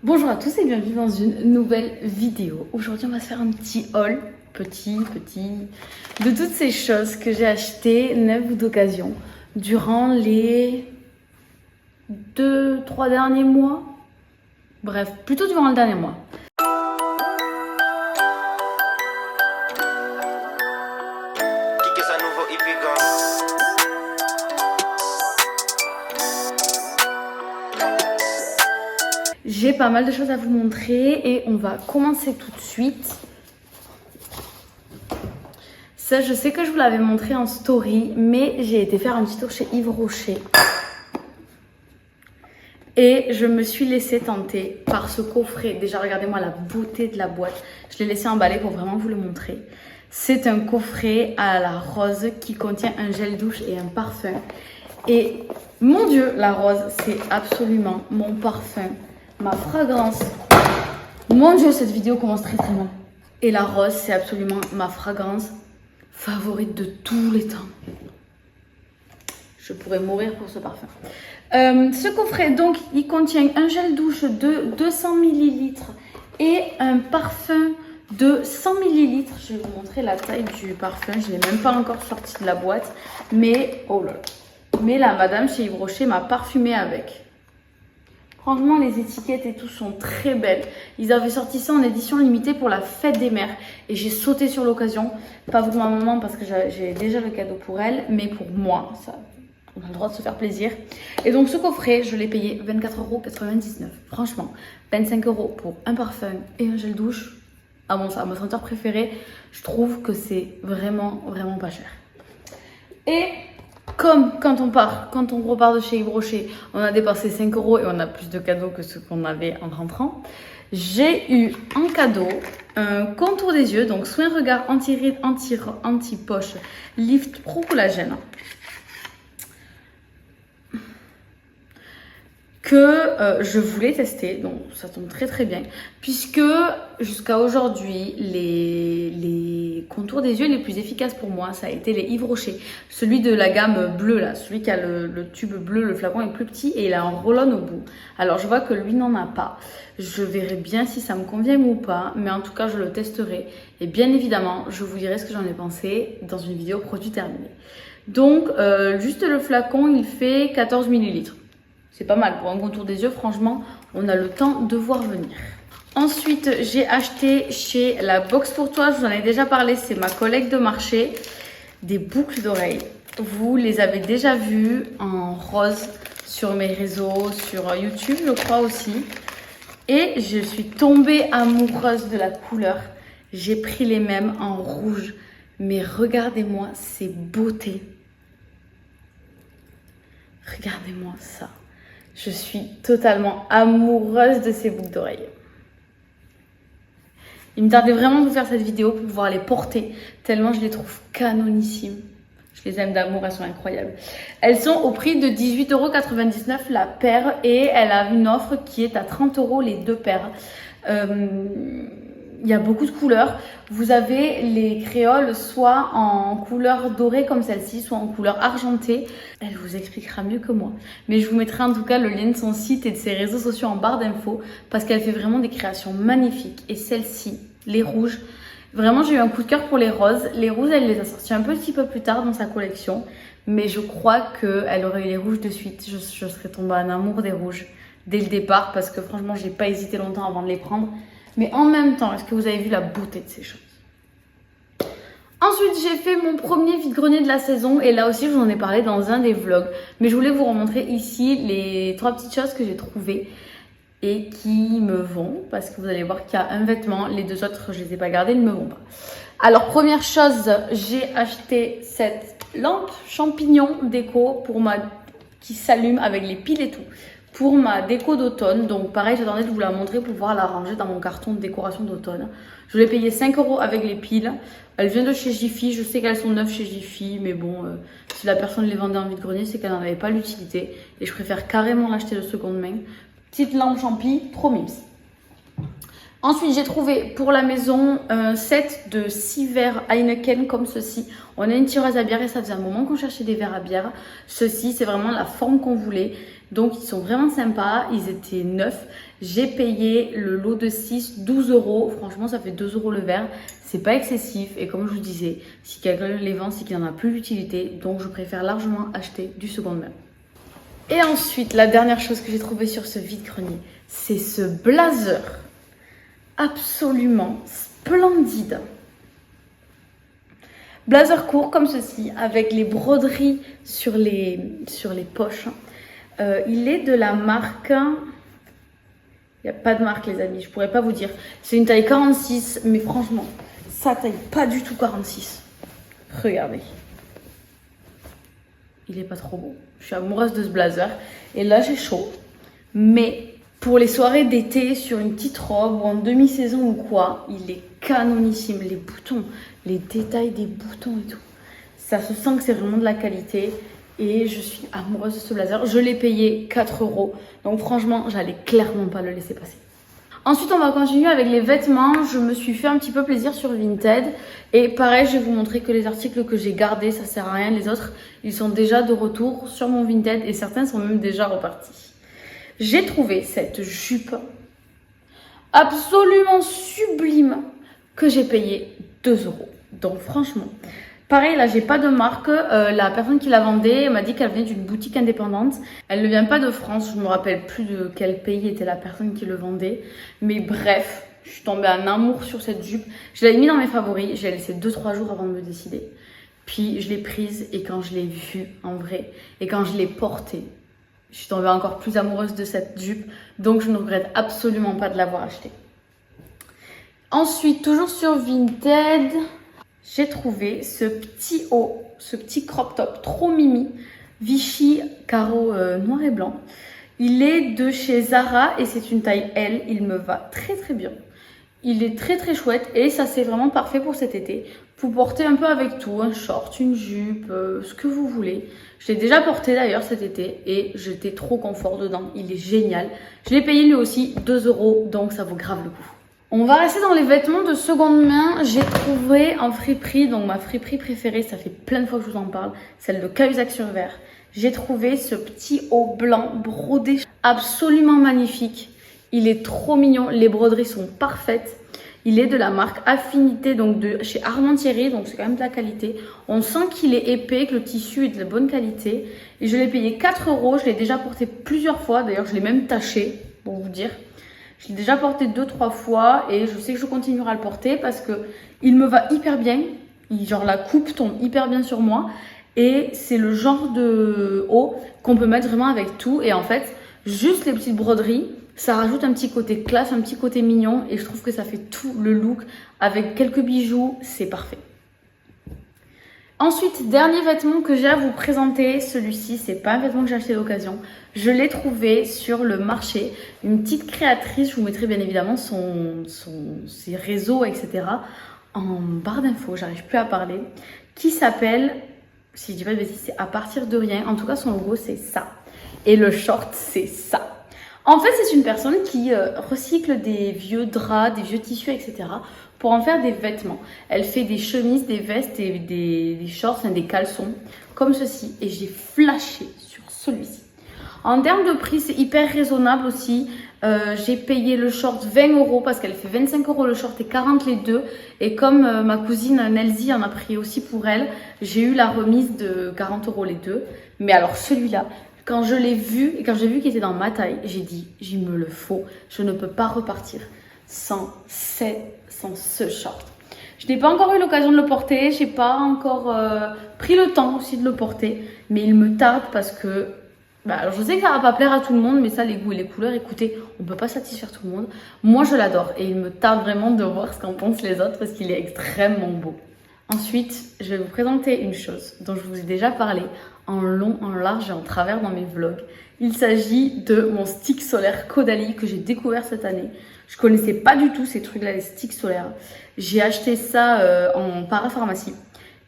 Bonjour à tous et bienvenue dans une nouvelle vidéo. Aujourd'hui on va se faire un petit haul, petit, de toutes ces choses que j'ai achetées neuves ou d'occasion durant les 2-3 derniers mois. Bref, plutôt durant le dernier mois. J'ai pas mal de choses à vous montrer et on va commencer tout de suite. Ça, je sais que je vous l'avais montré en story, mais j'ai été faire un petit tour chez Yves Rocher. Et je me suis laissée tenter par ce coffret. Déjà, regardez-moi la beauté de la boîte. Je l'ai laissé emballer pour vraiment vous le montrer. C'est un coffret à la rose qui contient un gel douche et un parfum. Et mon Dieu, la rose, c'est absolument mon parfum. Ma fragrance. Mon Dieu, cette vidéo commence très mal. Et la rose, c'est absolument ma fragrance favorite de tous les temps. Je pourrais mourir pour ce parfum. Ce coffret, donc, il contient un gel douche de 200 ml et un parfum de 100 ml. Je vais vous montrer la taille du parfum. Je ne l'ai même pas encore sorti de la boîte. Mais, oh là là. Mais la madame chez Yves Rocher m'a parfumé avec. Franchement, les étiquettes et tout sont très belles. Ils avaient sorti ça en édition limitée pour la fête des mères. Et j'ai sauté sur l'occasion. Pas pour ma maman parce que j'ai déjà le cadeau pour elle. Mais pour moi, ça, on a le droit de se faire plaisir. Et donc ce coffret, je l'ai payé 24,99 €. Franchement, 25 € pour un parfum et un gel douche. À mon senteur préféré, je trouve que c'est vraiment pas cher. Et comme quand on repart de chez Yves Rocher, on a dépensé 5 € et on a plus de cadeaux que ce qu'on avait en rentrant. J'ai eu en cadeau un contour des yeux, donc soin regard anti-rides, anti-poche, lift pro collagène. Que je voulais tester, donc ça tombe très bien, puisque jusqu'à aujourd'hui, les contours des yeux les plus efficaces pour moi, ça a été les Yves Rocher. Celui de la gamme bleue, là, celui qui a le tube bleu, le flacon est plus petit et il a un roll-on au bout. Alors je vois que lui n'en a pas. Je verrai bien si ça me convient ou pas, mais en tout cas je le testerai. Et bien évidemment, je vous dirai ce que j'en ai pensé dans une vidéo produit terminée. Donc juste le flacon, il fait 14 ml. C'est pas mal pour un contour des yeux, franchement, on a le temps de voir venir. Ensuite, j'ai acheté chez La Box pour Toi, je vous en ai déjà parlé, c'est ma collègue de marché, des boucles d'oreilles. Vous les avez déjà vues en rose sur mes réseaux, sur YouTube, je crois aussi. Et je suis tombée amoureuse de la couleur. J'ai pris les mêmes en rouge. Mais regardez-moi ces beautés. Regardez-moi ça. Je suis totalement amoureuse de ces boucles d'oreilles. Il me tardait vraiment de vous faire cette vidéo pour pouvoir les porter, tellement je les trouve canonissimes. Je les aime d'amour, elles sont incroyables. Elles sont au prix de 18,99 € la paire et elle a une offre qui est à 30 € les deux paires. Il y a beaucoup de couleurs. Vous avez les créoles soit en couleur dorée comme celle-ci, soit en couleur argentée. Elle vous expliquera mieux que moi. Mais je vous mettrai en tout cas le lien de son site et de ses réseaux sociaux en barre d'infos parce qu'elle fait vraiment des créations magnifiques. Et celle-ci, les rouges, vraiment j'ai eu un coup de cœur pour les roses. Les rouges, elle les a sorties un petit peu plus tard dans sa collection. Mais je crois qu'elle aurait eu les rouges de suite. Je serais tombée en amour des rouges dès le départ parce que franchement, j'ai pas hésité longtemps avant de les prendre. Mais en même temps, est-ce que vous avez vu la beauté de ces choses? Ensuite, j'ai fait mon premier vide-grenier de la saison. Et là aussi, je vous en ai parlé dans un des vlogs. Mais je voulais vous remontrer ici les 3 petites choses que j'ai trouvées et qui me vont. Parce que vous allez voir qu'il y a un vêtement. Les 2 autres, je ne les ai pas gardés, ils ne me vont pas. Alors, première chose, j'ai acheté cette lampe champignon déco qui s'allume avec les piles et tout. Pour ma déco d'automne, donc pareil, j'attendais de vous la montrer pour pouvoir la ranger dans mon carton de décoration d'automne. Je l'ai payé 5 € avec les piles. Elle vient de chez Jiffy, je sais qu'elles sont neuves chez Jiffy, mais bon, si la personne les vendait en vide-grenier, c'est qu'elle n'en avait pas l'utilité. Et je préfère carrément l'acheter de seconde main. Petite lampe champi, trop mimes. Ensuite, j'ai trouvé pour la maison un set de 6 verres Heineken comme ceci. On a une tireuse à bière et ça faisait un moment qu'on cherchait des verres à bière. Ceci, c'est vraiment la forme qu'on voulait. Donc, ils sont vraiment sympas. Ils étaient neufs J'ai payé le lot de 6, 12 euros. Franchement, ça fait 2 euros le verre. C'est pas excessif. Et comme je vous disais, si quelqu'un les vend, c'est qu'il n'en a plus d'utilité. Donc, je préfère largement acheter du seconde main. Et ensuite, la dernière chose que j'ai trouvée sur ce vide-grenier, c'est ce blazer absolument splendide. Blazer court comme ceci, avec les broderies sur les poches. Il est de la marque... Il n'y a pas de marque les amis, je pourrais pas vous dire. C'est une taille 46, mais franchement, ça taille pas du tout 46. Regardez. Il est pas trop beau. Je suis amoureuse de ce blazer. Et là, j'ai chaud. Mais pour les soirées d'été, sur une petite robe ou en demi-saison ou quoi, il est canonissime. Les boutons, les détails des boutons et tout. Ça se sent que c'est vraiment de la qualité. Et je suis amoureuse de ce blazer. Je l'ai payé 4 euros. Donc franchement, j'allais clairement pas le laisser passer. Ensuite, on va continuer avec les vêtements. Je me suis fait un petit peu plaisir sur Vinted. Et pareil, je vais vous montrer que les articles que j'ai gardés, ça sert à rien. Les autres, ils sont déjà de retour sur mon Vinted. Et certains sont même déjà repartis. J'ai trouvé cette jupe absolument sublime que j'ai payé 2 euros. Donc franchement... Pareil, là, j'ai pas de marque. La personne qui la vendait m'a dit qu'elle venait d'une boutique indépendante. Elle ne vient pas de France. Je me rappelle plus de quel pays était la personne qui le vendait. Mais bref, je suis tombée en amour sur cette jupe. Je l'avais mis dans mes favoris. Je l'ai laissé 2-3 jours avant de me décider. Puis je l'ai prise et quand je l'ai vue en vrai et quand je l'ai portée, je suis tombée encore plus amoureuse de cette jupe. Donc je ne regrette absolument pas de l'avoir achetée. Ensuite, toujours sur Vinted... J'ai trouvé ce petit haut, ce petit crop top trop mimi, Vichy carreau noir et blanc. Il est de chez Zara et c'est une taille L. Il me va très très bien. Il est très très chouette et ça c'est vraiment parfait pour cet été. Vous portez un peu avec tout, un short, une jupe, ce que vous voulez. Je l'ai déjà porté d'ailleurs cet été et j'étais trop confort dedans. Il est génial. Je l'ai payé lui aussi 2 euros donc ça vaut grave le coup. On va rester dans les vêtements de seconde main. J'ai trouvé en friperie, donc ma friperie préférée, ça fait plein de fois que je vous en parle, celle de Cahuzac-sur-Vert. J'ai trouvé ce petit haut blanc brodé absolument magnifique. Il est trop mignon, les broderies sont parfaites. Il est de la marque Affinité, donc de chez Armand Thierry, donc c'est quand même de la qualité. On sent qu'il est épais, que le tissu est de la bonne qualité. Et je l'ai payé 4 euros, je l'ai déjà porté plusieurs fois, d'ailleurs je l'ai même taché, pour vous dire. Je l'ai déjà porté 2-3 fois et je sais que je continuerai à le porter parce que il me va hyper bien. Genre la coupe tombe hyper bien sur moi et c'est le genre de haut qu'on peut mettre vraiment avec tout. Et en fait, juste les petites broderies, ça rajoute un petit côté classe, un petit côté mignon et je trouve que ça fait tout le look. Avec quelques bijoux, c'est parfait. Ensuite, dernier vêtement que j'ai à vous présenter, celui-ci, c'est pas un vêtement que j'ai acheté d'occasion. Je l'ai trouvé sur le marché. Une petite créatrice, je vous mettrai bien évidemment ses réseaux, etc. en barre d'infos, j'arrive plus à parler, qui s'appelle, si je dis pas de bêtises, c'est à partir de rien. En tout cas, son logo, c'est ça. Et le short, c'est ça. En fait, c'est une personne qui recycle des vieux draps, des vieux tissus, etc. pour en faire des vêtements. Elle fait des chemises, des vestes et des shorts, des caleçons, comme ceci. Et j'ai flashé sur celui-ci. En termes de prix, c'est hyper raisonnable aussi. J'ai payé le short 20 euros parce qu'elle fait 25 euros le short et 40 les deux. Et comme ma cousine Nelsie en a pris aussi pour elle, j'ai eu la remise de 40 euros les deux. Mais alors celui-là, quand je l'ai vu et quand j'ai vu qu'il était dans ma taille, j'ai dit, il me le faut. Je ne peux pas repartir sans ce short. Je n'ai pas encore eu l'occasion de le porter. Je n'ai pas encore pris le temps aussi de le porter. Mais il me tarde parce que... alors je sais que ça va pas plaire à tout le monde, mais ça, les goûts et les couleurs, écoutez, on peut pas satisfaire tout le monde. Moi, je l'adore et il me tarde vraiment de voir ce qu'en pensent les autres parce qu'il est extrêmement beau. Ensuite, je vais vous présenter une chose dont je vous ai déjà parlé en long, en large et en travers dans mes vlogs. Il s'agit de mon stick solaire Caudalie que j'ai découvert cette année. Je connaissais pas du tout ces trucs-là, les sticks solaires. J'ai acheté ça en parapharmacie.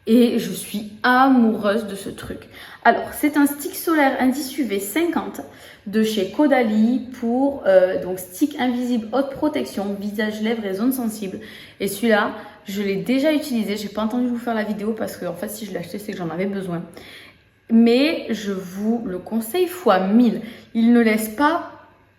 Et je suis amoureuse de ce truc. Alors, c'est un stick solaire indice UV 50 de chez Caudalie pour donc stick invisible haute protection, visage, lèvres et zones sensibles. Et celui-là, je l'ai déjà utilisé. J'ai pas entendu vous faire la vidéo parce que en fait, si je l'ai acheté, c'est que j'en avais besoin. Mais je vous le conseille fois 1000. Il ne laisse pas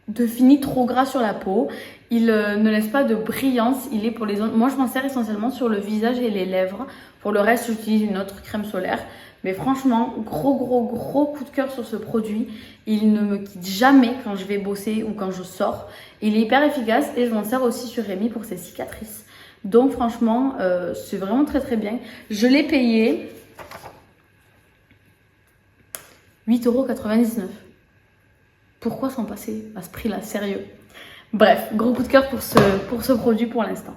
de fini trop gras sur la peau. Il ne laisse pas de brillance. Il est pour les zones... Moi, je m'en sers essentiellement sur le visage et les lèvres. Pour le reste, j'utilise une autre crème solaire. Mais franchement, gros coup de cœur sur ce produit. Il ne me quitte jamais quand je vais bosser ou quand je sors. Il est hyper efficace et je m'en sers aussi sur Rémi pour ses cicatrices. Donc franchement, c'est vraiment très bien. Je l'ai payé 8,99 €. Pourquoi s'en passer à ce prix-là? Sérieux. Bref, gros coup de cœur pour ce produit pour l'instant.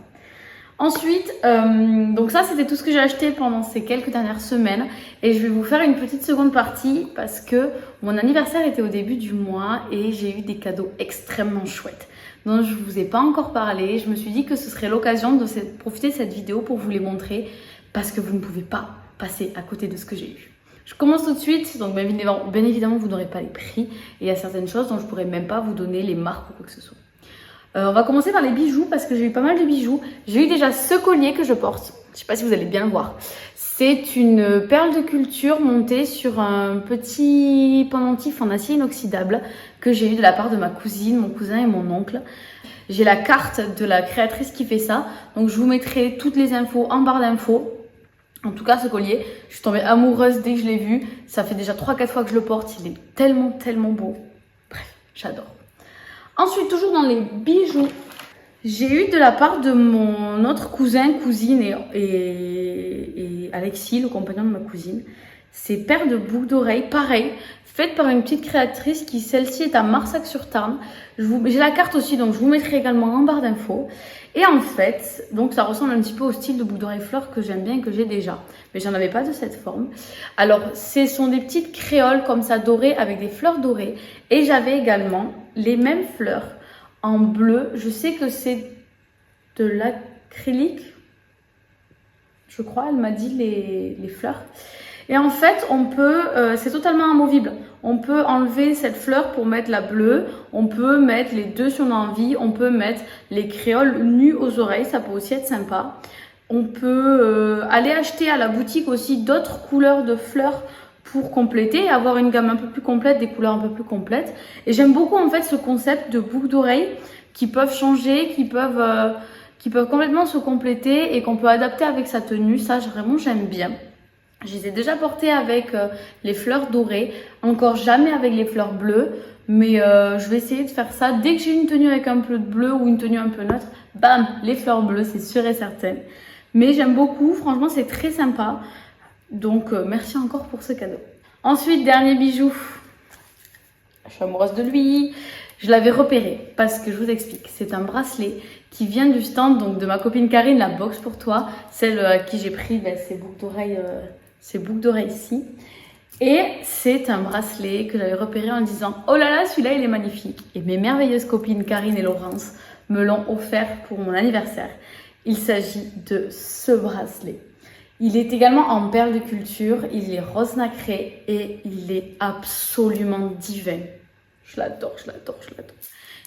Ensuite, donc ça c'était tout ce que j'ai acheté pendant ces quelques dernières semaines. Et je vais vous faire une petite seconde partie parce que mon anniversaire était au début du mois et j'ai eu des cadeaux extrêmement chouettes. Donc je ne vous ai pas encore parlé. Je me suis dit que ce serait l'occasion de profiter de cette vidéo pour vous les montrer parce que vous ne pouvez pas passer à côté de ce que j'ai eu. Je commence tout de suite, donc bien évidemment vous n'aurez pas les prix et il y a certaines choses dont je ne pourrais même pas vous donner les marques ou quoi que ce soit. On va commencer par les bijoux parce que j'ai eu pas mal de bijoux. J'ai eu déjà ce collier que je porte, je ne sais pas si vous allez bien le voir. C'est une perle de culture montée sur un petit pendentif en acier inoxydable que j'ai eu de la part de ma cousine, mon cousin et mon oncle. J'ai la carte de la créatrice qui fait ça, donc je vous mettrai toutes les infos en barre d'infos. En tout cas, ce collier, je suis tombée amoureuse dès que je l'ai vu. Ça fait déjà 3-4 fois que je le porte. Il est tellement beau. Bref, j'adore. Ensuite, toujours dans les bijoux, j'ai eu de la part de mon autre cousine et Alexis, le compagnon de ma cousine, ces paires de boucles d'oreilles, pareil, faites par une petite créatrice qui, celle-ci, est à Marsac-sur-Tarn. J'ai la carte aussi, donc je vous mettrai également en barre d'infos. Et en fait, donc ça ressemble un petit peu au style de boucle d'oreille fleur que j'aime bien et que j'ai déjà. Mais j'en avais pas de cette forme. Alors, ce sont des petites créoles comme ça dorées avec des fleurs dorées. Et j'avais également les mêmes fleurs en bleu. Je sais que c'est de l'acrylique. Je crois, elle m'a dit les fleurs. Et en fait, on peut, c'est totalement amovible. On peut enlever cette fleur pour mettre la bleue. On peut mettre les deux si on a envie. On peut mettre les créoles nues aux oreilles. Ça peut aussi être sympa. On peut aller acheter à la boutique aussi d'autres couleurs de fleurs pour compléter et avoir une gamme un peu plus complète, des couleurs un peu plus complètes. Et j'aime beaucoup en fait ce concept de boucles d'oreilles qui peuvent changer, qui peuvent complètement se compléter et qu'on peut adapter avec sa tenue. Ça, vraiment, j'aime bien. Je les ai déjà portées avec les fleurs dorées, encore jamais avec les fleurs bleues, mais je vais essayer de faire ça. Dès que j'ai une tenue avec un peu de bleu ou une tenue un peu neutre, bam, les fleurs bleues, c'est sûr et certain. Mais j'aime beaucoup, franchement c'est très sympa, donc merci encore pour ce cadeau. Ensuite, dernier bijou, je suis amoureuse de lui. Je l'avais repéré parce que je vous explique, c'est un bracelet qui vient du stand donc de ma copine Karine, la box pour toi, celle à qui j'ai pris ces boucles d'oreilles ici. Et c'est un bracelet que j'avais repéré en disant « Oh là là, celui-là, il est magnifique !» Et mes merveilleuses copines Karine et Laurence me l'ont offert pour mon anniversaire. Il s'agit de ce bracelet. Il est également en perle de culture, il est rose nacré et il est absolument divin. Je l'adore.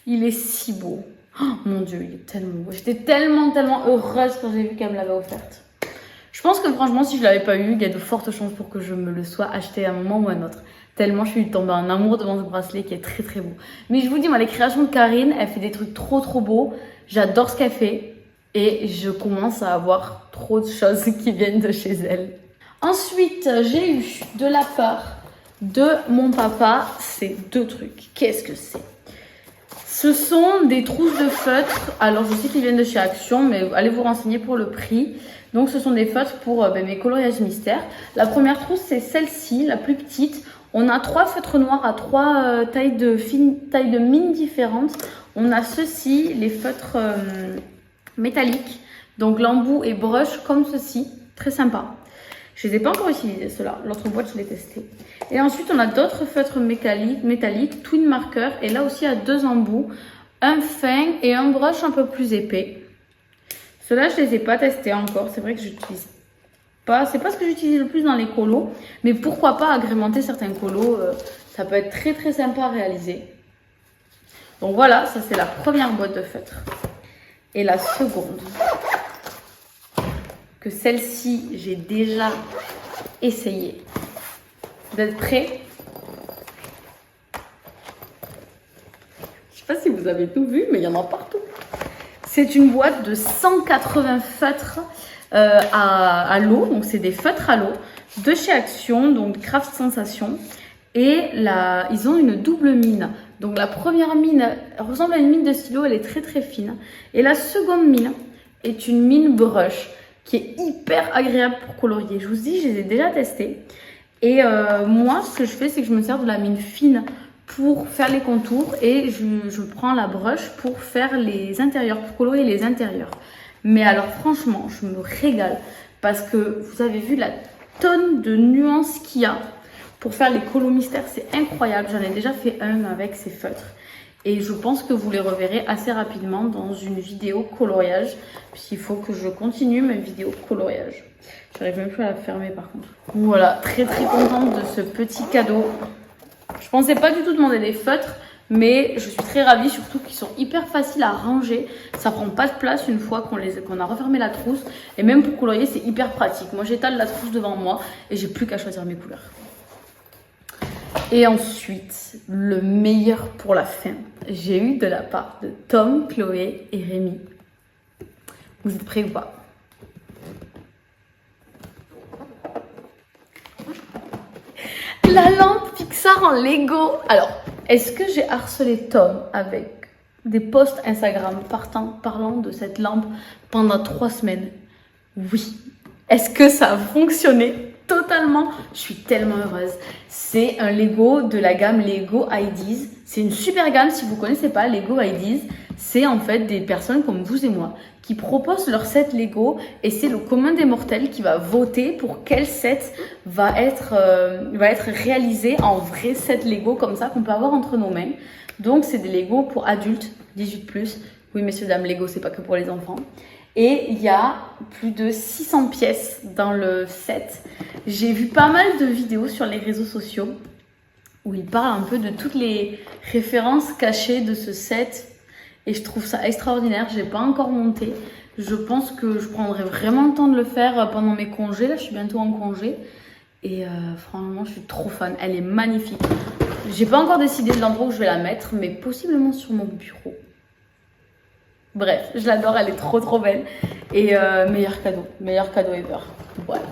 Il est si beau. Oh, mon Dieu, il est tellement beau. J'étais tellement heureuse quand j'ai vu qu'elle me l'avait offerte. Je pense que franchement, si je ne l'avais pas eu, il y a de fortes chances pour que je me le sois acheté à un moment ou à un autre. Tellement je suis tombée en amour devant ce bracelet qui est très beau. Mais je vous dis, moi, les créations de Karine, elle fait des trucs trop beaux. J'adore ce qu'elle fait. Et je commence à avoir trop de choses qui viennent de chez elle. Ensuite, j'ai eu de la part de mon papa ces deux trucs. Qu'est-ce que c'est? Ce sont des trousses de feutre. Alors, je sais qu'ils viennent de chez Action, mais allez vous renseigner pour le prix. Donc, ce sont des feutres pour mes coloriages mystères. La première trousse, c'est celle-ci, la plus petite. On a 3 feutres noirs à 3 tailles de mine différentes. On a ceci, les feutres métalliques. Donc, l'embout et brush comme ceci. Très sympa. Je ne les ai pas encore utilisés, ceux-là. L'autre boîte, je l'ai testé. Et ensuite, on a d'autres feutres métalliques, twin marker. Et là aussi, il y a 2 embouts. Un fin et un brush un peu plus épais. Ceux-là, je ne les ai pas testés encore. C'est vrai que j'utilise pas. C'est pas ce que j'utilise le plus dans les colos. Mais pourquoi pas agrémenter certains colos. Ça peut être très sympa à réaliser. Donc voilà, ça c'est la première boîte de feutres. Et la seconde, que celle-ci, j'ai déjà essayé. Vous êtes prêts? sais pas si vous avez tout vu, mais il y en a partout. C'est une boîte de 180 feutres à l'eau. Donc, c'est des feutres à l'eau de chez Action, donc Craft Sensation. Et là, ils ont une double mine. Donc, la première mine ressemble à une mine de stylo. Elle est très, très fine. Et la seconde mine est une mine brush qui est hyper agréable pour colorier. Je vous dis, je les ai déjà testés. Et moi, ce que je fais, c'est que je me sers de la mine fine pour faire les contours et je prends la brush pour faire les intérieurs, pour colorier les intérieurs. Mais alors franchement, je me régale parce que vous avez vu la tonne de nuances qu'il y a pour faire les colos mystères, c'est incroyable. J'en ai déjà fait un avec ces feutres et je pense que vous les reverrez assez rapidement dans une vidéo coloriage puisqu'il faut que je continue mes vidéos coloriage. J'arrive même plus à la fermer par contre. Voilà, très très contente de ce petit cadeau. Je pensais pas du tout demander des feutres, mais je suis très ravie, surtout qu'ils sont hyper faciles à ranger. Ça prend pas de place une fois qu'on a refermé la trousse. Et même pour colorier, c'est hyper pratique. Moi, j'étale la trousse devant moi et j'ai plus qu'à choisir mes couleurs. Et ensuite, le meilleur pour la fin. J'ai eu de la part de Tom, Chloé et Rémi. Vous êtes prêts ou pas? La lampe Pixar en Lego. Alors, est-ce que j'ai harcelé Tom avec des posts Instagram parlant de cette lampe pendant 3 semaines? Oui. Est-ce que ça a fonctionné? Totalement. Je suis tellement heureuse. C'est un Lego de la gamme Lego Ideas. C'est une super gamme. Si vous ne connaissez pas Lego Ideas, c'est en fait des personnes comme vous et moi qui proposent leur set Lego et c'est le commun des mortels qui va voter pour quel set va être réalisé en vrai set Lego comme ça qu'on peut avoir entre nos mains. Donc c'est des Lego pour adultes, 18+. Oui messieurs, dames, Lego c'est pas que pour les enfants. Et il y a plus de 600 pièces dans le set. J'ai vu pas mal de vidéos sur les réseaux sociaux où ils parlent un peu de toutes les références cachées de ce set. Et je trouve ça extraordinaire. Je n'ai pas encore monté. Je pense que je prendrai vraiment le temps de le faire pendant mes congés. Là, je suis bientôt en congé. Et franchement, je suis trop fan. Elle est magnifique. J'ai pas encore décidé de l'endroit où je vais la mettre, mais possiblement sur mon bureau. Bref, je l'adore. Elle est trop trop belle. Et meilleur cadeau ever. Voilà.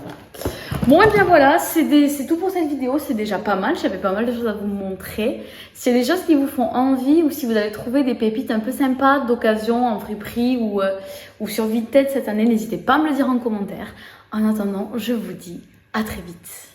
Bon et bien voilà, c'est tout pour cette vidéo, c'est déjà pas mal, j'avais pas mal de choses à vous montrer. S'il y a des choses qui vous font envie ou si vous avez trouvé des pépites un peu sympas d'occasion en friperie ou sur Vinted cette année, n'hésitez pas à me le dire en commentaire. En attendant, je vous dis à très vite.